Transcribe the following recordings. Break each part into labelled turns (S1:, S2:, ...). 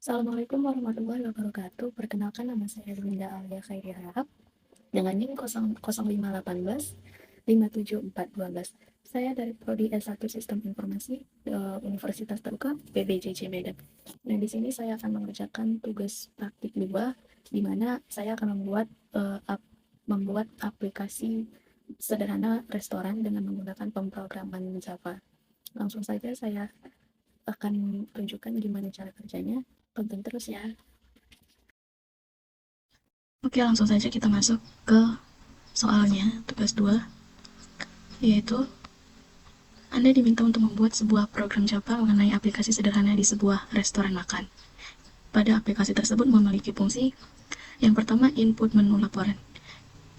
S1: Assalamualaikum warahmatullahi wabarakatuh. Perkenalkan nama saya Linda Alia Khairi Harahap dengan NIM 00518 57412. Saya dari Prodi S1 Sistem Informasi Universitas Terbuka PBJJ Medan. Nah, di sini saya akan mengerjakan tugas praktik 2 di mana saya akan membuat aplikasi sederhana restoran dengan menggunakan pemrograman Java. Langsung saja saya akan tunjukkan gimana cara kerjanya. Tonton terus ya. Oke, langsung saja kita masuk ke soalnya, tugas 2, yaitu Anda diminta untuk membuat sebuah program Java mengenai aplikasi sederhana di sebuah restoran makan. Pada aplikasi tersebut memiliki fungsi yang pertama, input menu laporan.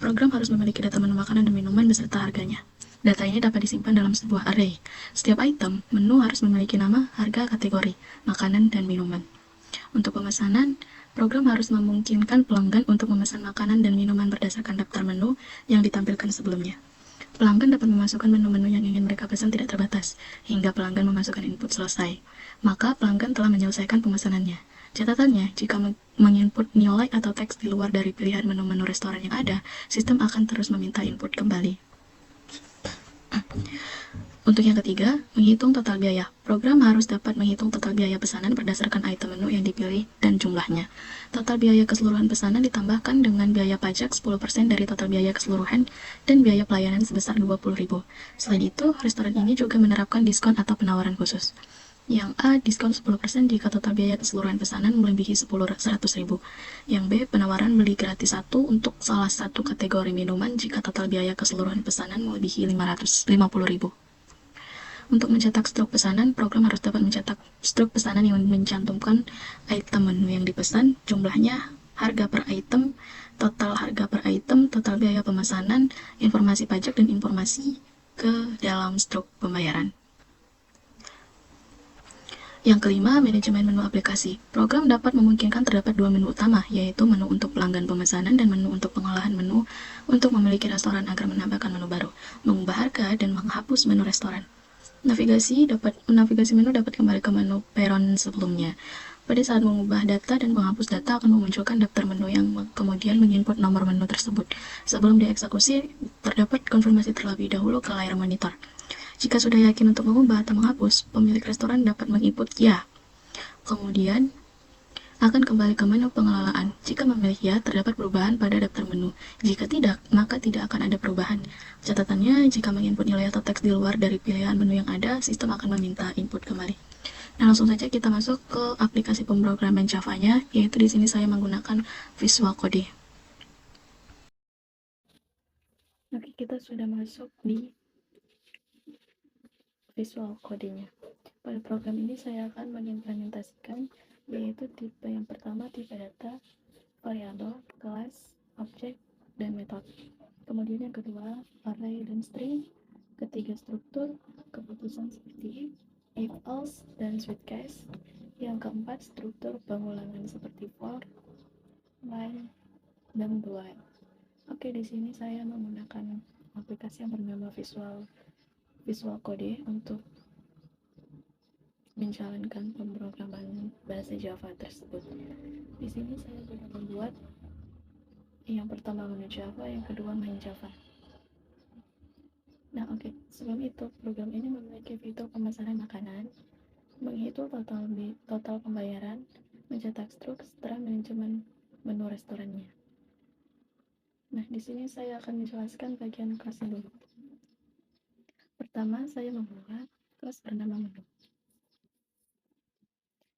S1: Program harus memiliki data menu makanan dan minuman beserta harganya. Data ini dapat disimpan dalam sebuah array. Setiap item, menu harus memiliki nama, harga, kategori, makanan, dan minuman. Untuk pemesanan, program harus memungkinkan pelanggan untuk memesan makanan dan minuman berdasarkan daftar menu yang ditampilkan sebelumnya. Pelanggan dapat memasukkan menu-menu yang ingin mereka pesan tidak terbatas, hingga pelanggan memasukkan input selesai. Maka pelanggan telah menyelesaikan pemesanannya. Catatannya, jika menginput nilai atau teks di luar dari pilihan menu-menu restoran yang ada, sistem akan terus meminta input kembali. Untuk yang ketiga, menghitung total biaya. Program harus dapat menghitung total biaya pesanan berdasarkan item menu yang dipilih dan jumlahnya. Total biaya keseluruhan pesanan ditambahkan dengan biaya pajak 10% dari total biaya keseluruhan dan biaya pelayanan sebesar 20.000. Selain itu, restoran ini juga menerapkan diskon atau penawaran khusus. Yang A, diskon 10% jika total biaya keseluruhan pesanan melebihi 100.000. Yang B, penawaran beli gratis 1 untuk salah satu kategori minuman jika total biaya keseluruhan pesanan melebihi 550.000. Untuk mencetak struk pesanan, program harus dapat mencetak struk pesanan yang mencantumkan item menu yang dipesan, jumlahnya, harga per item, total harga per item, total biaya pemesanan, informasi pajak, dan informasi ke dalam struk pembayaran. Yang kelima, manajemen menu aplikasi. Program dapat memungkinkan terdapat dua menu utama, yaitu menu untuk pelanggan pemesanan dan menu untuk pengolahan menu untuk memiliki restoran agar menambahkan menu baru, mengubah harga, dan menghapus menu restoran. Navigasi menu dapat kembali ke menu peron sebelumnya. Pada saat mengubah data dan menghapus data akan memunculkan daftar menu yang kemudian menginput nomor menu tersebut. Sebelum dieksekusi, terdapat konfirmasi terlebih dahulu ke layar monitor. Jika sudah yakin untuk mengubah atau menghapus, pemilik restoran dapat menginput ya. Kemudian, akan kembali ke menu pengelolaan. Jika memilih ya, terdapat perubahan pada daftar menu. Jika tidak, maka tidak akan ada perubahan. Catatannya, jika menginput nilai atau teks di luar dari pilihan menu yang ada, sistem akan meminta input kembali. Nah, langsung saja kita masuk ke aplikasi pemrograman Java-nya, yaitu di sini saya menggunakan Visual Code. Oke, kita sudah masuk di Visual Code-nya. Pada program ini saya akan mengimplementasikan yaitu tipe yang pertama, tipe data, variabel, kelas, objek, dan metode. Kemudian yang kedua, array dan string. Ketiga, struktur, keputusan seperti if, else, dan switch case. Yang keempat, struktur pengulangan seperti for, line, dan while. Oke, di sini saya menggunakan aplikasi yang bernama Visual Code untuk menjalankan pemrograman bahasa Java tersebut. Di sini saya sudah membuat yang pertama menu Java, yang kedua main Java. Nah, oke. Sebelum itu, program ini memiliki fitur pemesanan makanan, menghitung total pembayaran, mencetak struk, setelah manajemen menu restorannya. Nah, di sini saya akan menjelaskan bagian kelasnya dulu. Pertama, saya membuat kelas bernama menu.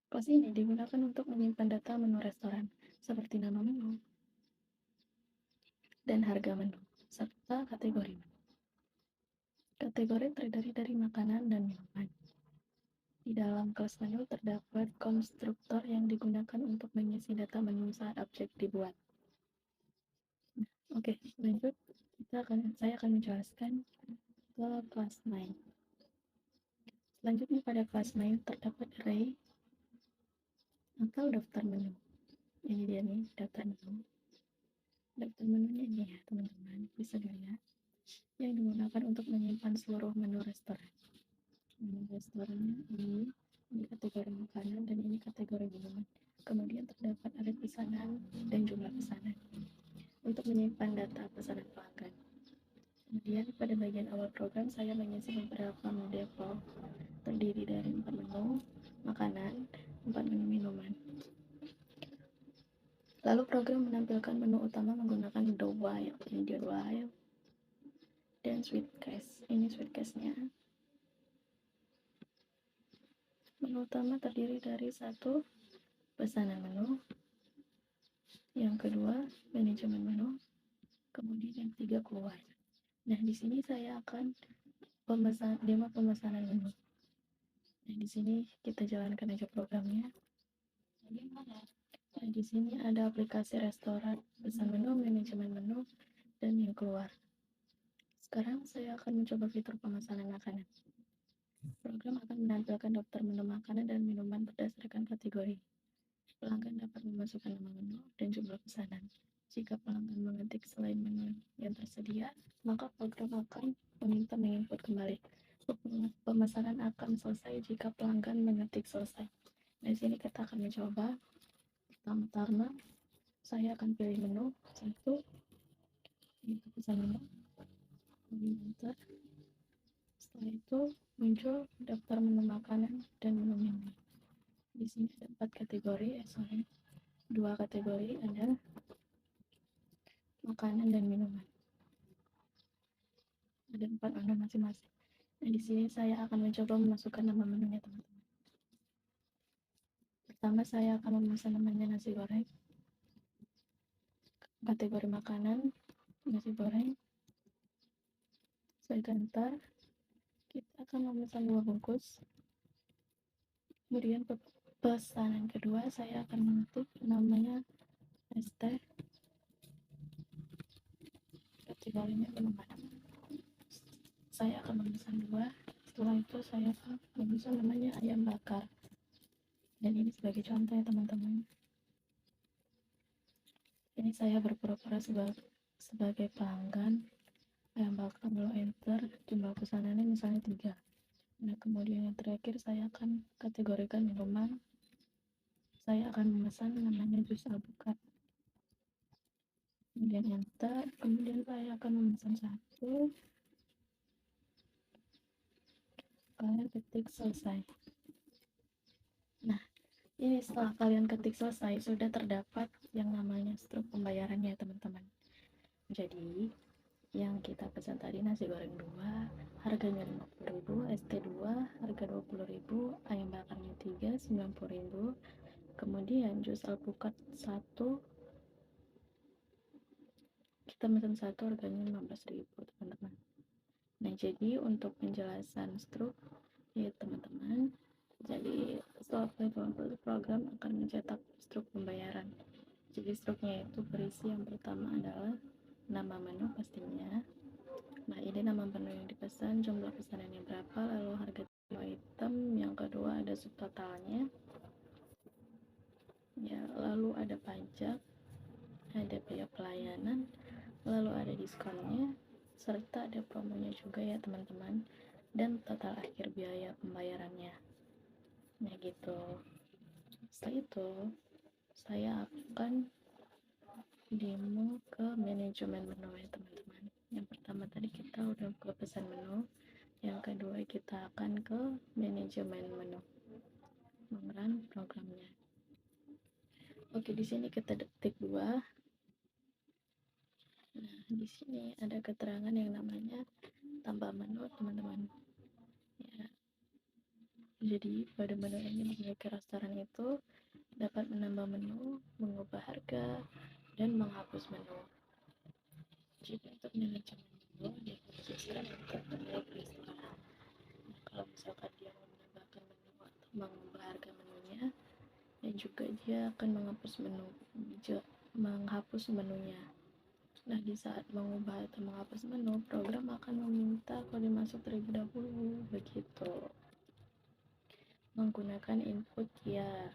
S1: Kelas ini digunakan untuk menyimpan data menu restoran, seperti nama menu dan harga menu, serta kategori menu. Kategori terdiri dari makanan dan minuman. Di dalam kelas menu terdapat konstruktor yang digunakan untuk mengisi data menu saat objek dibuat. Oke, lanjut. Saya akan menjelaskan ke kelas main. Selanjutnya pada kelas main terdapat array atau daftar menu. Ini dia nih daftar menu. Daftar menunya ini ya teman-teman, bisa dilihat. Yang digunakan untuk menyimpan seluruh menu restoran. Menu restorannya ini kategori makanan dan ini kategori minuman. Kemudian terdapat ada pesanan dan jumlah pesanan. Untuk menyimpan data pesanan pelanggan. Kemudian pada bagian awal program saya mengisi beberapa model flow terdiri dari 4 menu makanan, 4 menu minuman. Lalu program menampilkan menu utama menggunakan the while, dan sweet case. Ini sweet case-nya. Menu utama terdiri dari 1. Pesanan menu, yang kedua manajemen menu, kemudian yang 3 keluar. Nah, di sini saya akan demo pemesanan menu. Nah, di sini kita jalankan aja programnya. Nah, di sini ada aplikasi restoran, pesan menu, manajemen menu, dan yang keluar. Sekarang saya akan mencoba fitur pemesanan makanan. Program akan menampilkan daftar menu makanan dan minuman berdasarkan kategori. Pelanggan dapat memasukkan nama menu dan jumlah pesanan. Jika pelanggan mengetik selain menu yang tersedia, maka program akan meminta menginput kembali. Pemesanan akan selesai jika pelanggan mengetik selesai. Di sini kita akan mencoba. Pertama-tama saya akan pilih menu 1, itu pesan menu, kemudian enter. Setelah itu muncul daftar menu makanan dan menu minuman. Di sini ada 4 kategori, 2 kategori, ada makanan dan minuman. Ada 4 menu masing-masing. Nah, di sini saya akan mencoba memasukkan nama menunya, teman-teman. Pertama saya akan memesan namanya nasi goreng. Kategori makanan, nasi goreng. Saya enter. Kita akan memesan 2 bungkus. Kemudian pesanan kedua saya akan mengetik namanya es teh. Kategorinya minuman. Saya akan memesan 2. Setelah itu saya akan memesan namanya ayam bakar. Dan ini sebagai contoh ya, teman-teman. Ini saya berpura-pura sebagai pelanggan ayam bakar, lalu enter. Jumlah pesanannya misalnya 3. Nah, kemudian yang terakhir saya akan kategorikan minuman. Saya akan memesan namanya jus alpukat. Kemudian enter. Kemudian saya akan memesan 1. Kalian ketik selesai. Nah, ini setelah kalian ketik selesai, sudah terdapat yang namanya struk pembayarannya, teman-teman. Jadi, yang kita pesan tadi nasi goreng 2, harganya 50.000, ST 2, harga 20.000, ayam bakarnya 3, 90.000. Kemudian jus alpukat 1, kita pesan 1, harganya 15.000, teman-teman. Nah, jadi untuk penjelasan struk ya, teman-teman. Jadi setelah program akan mencetak struk pembayaran. Jadi struknya itu berisi yang pertama adalah nama menu pastinya. Nah, ini nama menu yang dipesan, jumlah pesanannya berapa, lalu harga item. Yang kedua ada subtotalnya. Ya, lalu ada pajak, ada biaya pelayanan, lalu ada diskonnya, serta ada promonya juga ya, teman-teman. Dan total akhir biaya pembayarannya. Nah, gitu. Setelah itu saya akan demo ke manajemen menu ya, teman-teman. Yang pertama tadi kita udah ke pesan menu, yang kedua kita akan ke manajemen menu, merun programnya. Oke, di sini kita ketik 2. Nah, di sini ada keterangan yang namanya tambah menu, teman-teman. Ya, jadi pada menu ini memiliki restoran itu dapat menambah menu, mengubah harga, dan menghapus menu. Jadi untuk manajemen menu dikhususkan untuk pemilik restoran. Nah, kalau misalkan dia mau menambahkan menu atau mengubah harga menunya, dan juga dia akan menghapus menunya. Nah, di saat mengubah atau menghapus menu, program akan meminta kode masuk terlebih dahulu, begitu. Menggunakan input ya.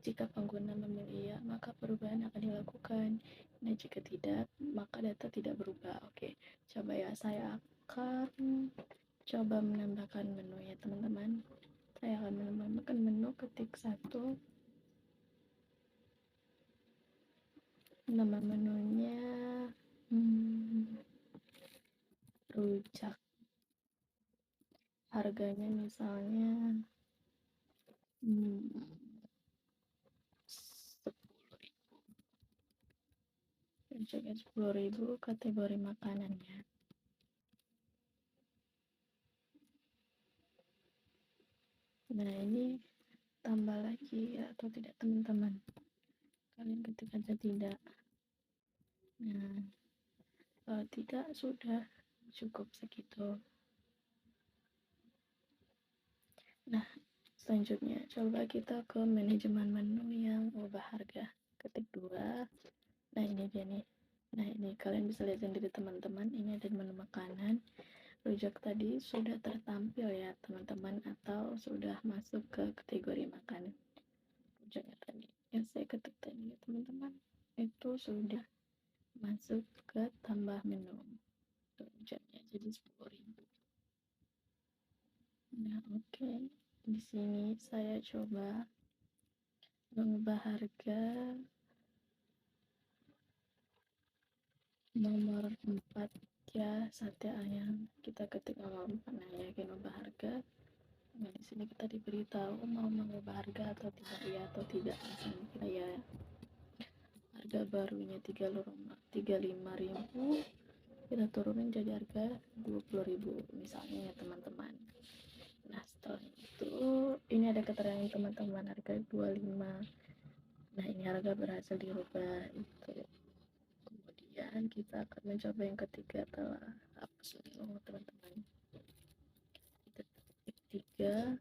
S1: Jika pengguna memilih ya, maka perubahan akan dilakukan. Nah, jika tidak, maka data tidak berubah. Oke, coba ya, saya akan coba menambahkan menu ya, teman-teman. Saya akan menambahkan menu, ketik 1. Nama menunya rujak. Harganya misalnya 10.000. Rujaknya 10.000, kategori makanannya. Nah, ini tambah lagi atau tidak teman-teman? Kalian ketik aja tidak. Nah, kalau tidak sudah cukup segitu. Nah, selanjutnya coba kita ke manajemen menu yang ubah harga. Ketik 2. Nah, ini dia nih. Nah, ini kalian bisa lihat sendiri teman-teman, ini ada menu makanan. Rujak tadi sudah tertampil ya teman-teman, atau sudah masuk ke kategori makanan. Rujaknya tadi yang saya ketik tadi ya teman-teman, itu sudah masuk ke tambah menu. Rujaknya jadi 10.000. Nah, oke. Di sini saya coba mengubah harga nomor 4 ya, sate ayam. Kita ketik nomor 4. Nah, yakin ubah harga. Nah, di sini kita diberitahu mau mengubah harga atau tidak, ya atau tidak. Misalnya kita ya harga barunya 35.000, kita turunin jadi harga 20.000 misalnya ya teman-teman. Nah, setelah itu ini ada keterangan teman-teman, harga 25. Nah, ini harga berhasil dirubah itu. Kemudian kita akan mencoba yang ketiga, telah hapus dulu teman-teman. Kita ketik 3.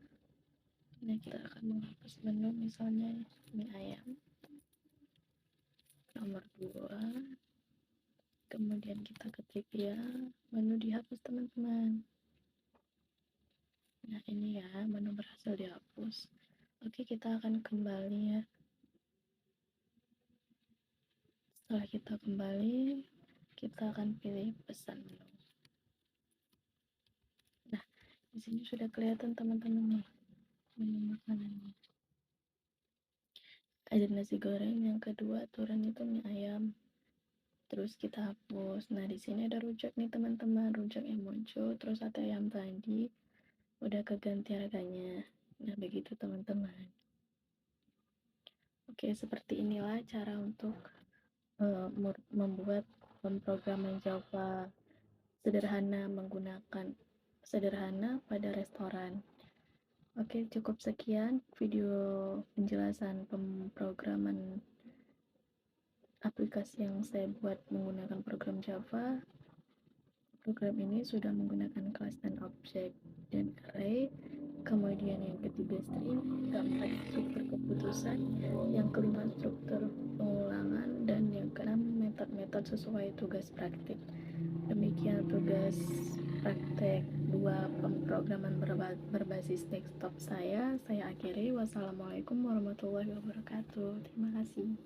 S1: Nah, kita akan menghapus menu misalnya mie ayam nomor 2. Kemudian kita ketik ya, menu dihapus teman-teman. Nah, ini ya, menu berhasil dihapus. Oke, kita akan kembali ya. Setelah kita kembali, kita akan pilih pesan menu. Nah, di sini sudah kelihatan teman-teman nih menu makanannya. Ada nasi goreng, yang kedua turun itu mie ayam. Terus kita hapus. Nah, di sini ada rujak nih teman-teman, rujak yang muncul, terus sate ayam tadi udah keganti harganya. Nah, begitu teman-teman. Oke, seperti inilah cara untuk membuat pemrograman Java sederhana pada restoran. Oke, cukup sekian video penjelasan pemrograman aplikasi yang saya buat menggunakan program Java. Program ini sudah menggunakan kelas dan objek dan array, kemudian yang ketiga string, keempat struktur keputusan, yang kelima struktur pengulangan, dan yang keenam metode-metode sesuai tugas praktik. Demikian tugas praktek 2 pemrograman berbasis desktop saya akhiri. Wassalamualaikum warahmatullahi wabarakatuh. Terima kasih.